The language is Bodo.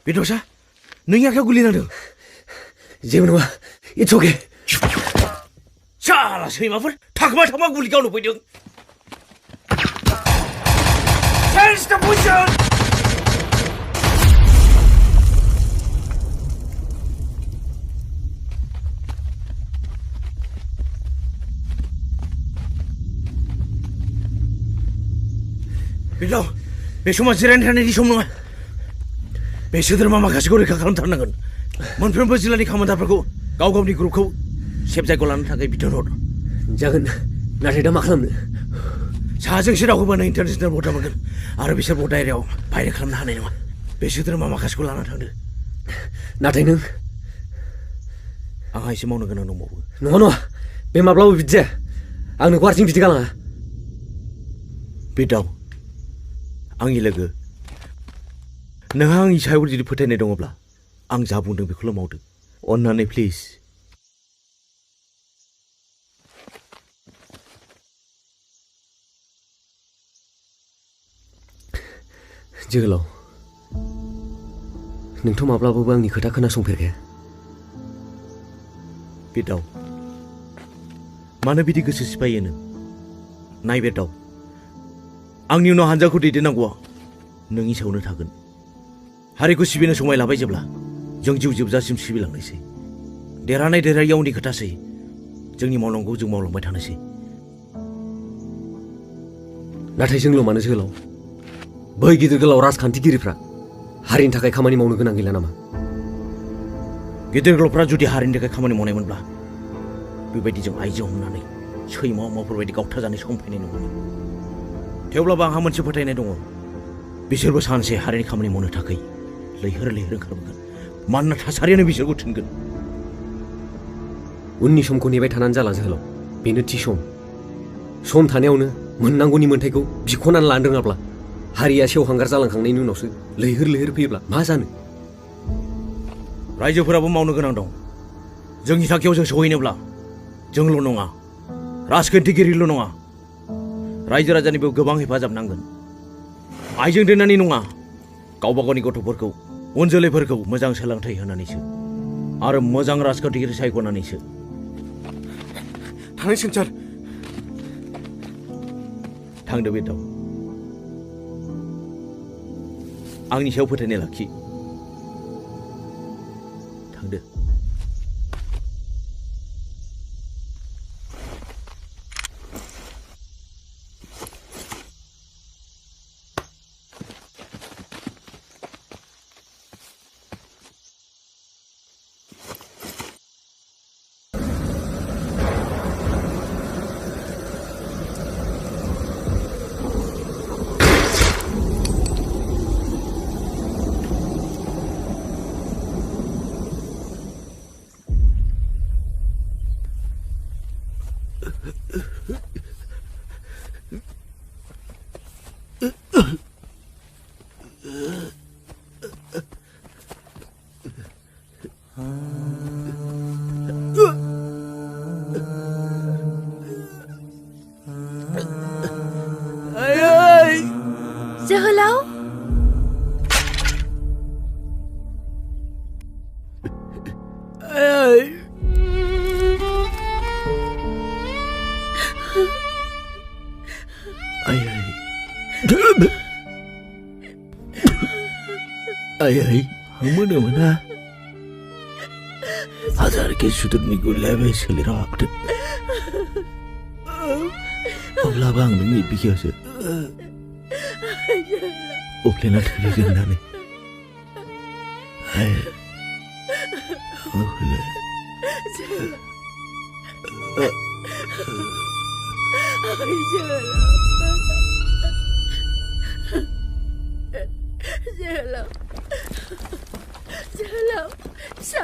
बेदरसा नोंनि आखायाव गुलि नांदों जेबो नङा इट्स अके साला सैमाफोर थाखोमा गुलि गावनो फैदों Change the position! बेलाव बे समा जिरायनो थानायनि सम नङा बे सोद्रोमा माखासेखौ रैखा खालामथारनांगोन मोनफ्रोमबो जिल्लानि कामान्डारफोरखौ गाव गावनि ग्रुपखौ सेफ जायगायाव लानो थाखाय बिथोन हर जागोन नाथाय दा मा खालामनो साहाजोंसो दावखोबानो इन्टारनेसनेल बर्डार मोनगोन आरो बिसोर बर्डार एरियायाव फायरिं खालामनो हानाय नङा बे सोद्रोमा माखासेखौ लाना थांदो नाथाय नों आंहा एसे मावनो गोनां दंबावो नङा बे माब्लाबा बिदि जाया आं नोंखौ हारसिं बिदि गालाङा बे दाव आंनि लोगो नोंहा आंनि सायाव जुदि फोथायनाय दङब्ला आं जा बुंदों बेखौल' मावदो अन्नानै प्लिज जोहोलाव नोंथ' माब्लाबाबो आंनि खोथा खोनासंफेरखाया बे दाव मानो बिदि गोसो सिफायो नों नाय बे दाव आंनि उनाव हानजाखौ दैदेननांगौआ नोंनि सायावनो थागोन हारिखौ सिबिनो समाय लाबाय जेब्ला जों जिउ जोबजासिम सिबिलांनोसै देरहानाय देरहायैया उननि खोथासै जोंनि मावनांगौ जों मावलांबाय थानोसै नाथाय जोंल' मानो जोहोलाव बै गिदिर गोलाव राजखान्थिगिरिफ्रा हारिनि थाखाय खामानि मावनो गोनां गैला नामा गिदिर गोलावफ्रा जुदि हारिनि थाखाय खामानि मावनायमोनब्ला बेबायदि जों आइजो हमनानै सैमा अमाफोरबायदि गावथाजानाय सम फैनाय नङामोन थेवब्लाबो आंहा मोनसे फोथायनाय दङ बिसोरबो सानसे हारिनि खामानि मावनो थाखाय लैहोर ओंखारबोगोन मानोना थासारियानो बिसोरखौ थिनगोन उननि समखौ नेबाय थानानै जाला जोहोलाव बेनो थि सम थानायावनो मोननांगौनि मोन्थायखौ बिख'नानै लानो रोङाब्ला हारिया सेवहांगार जालांखांनायनि उनावसो लैहोर फैयोब्ला मा जानो रायजोफोराबो मावनो गोनां दं जोंनि थांखियाव जों सहैनोब्ला जोंल' नङा राजखान्थिगिरिल' नङा रायजो राजानिबो गोबां हेफाजाब नांगोन आइजों दोननानै नङा गावबा गावनि गथ'फोरखौ उन जोलैफोरखौ मोजां सोलोंथाइ होनानैसो आरो मोजां राजखान्थिगिरि सायख'नानैसो थांनांसिगोन सार थांदो बे दाव आंनि सायाव फोथायनाय लाखि थांदो जोहोलाव आइ मोनो मोना हाजार के सुथुरनि गुलिया बे सोलेराव हाबदों अब्लाबो आं नोंनि बिखायावसो अफ्लेना थैगोन होननानै जोहोलाव फिसा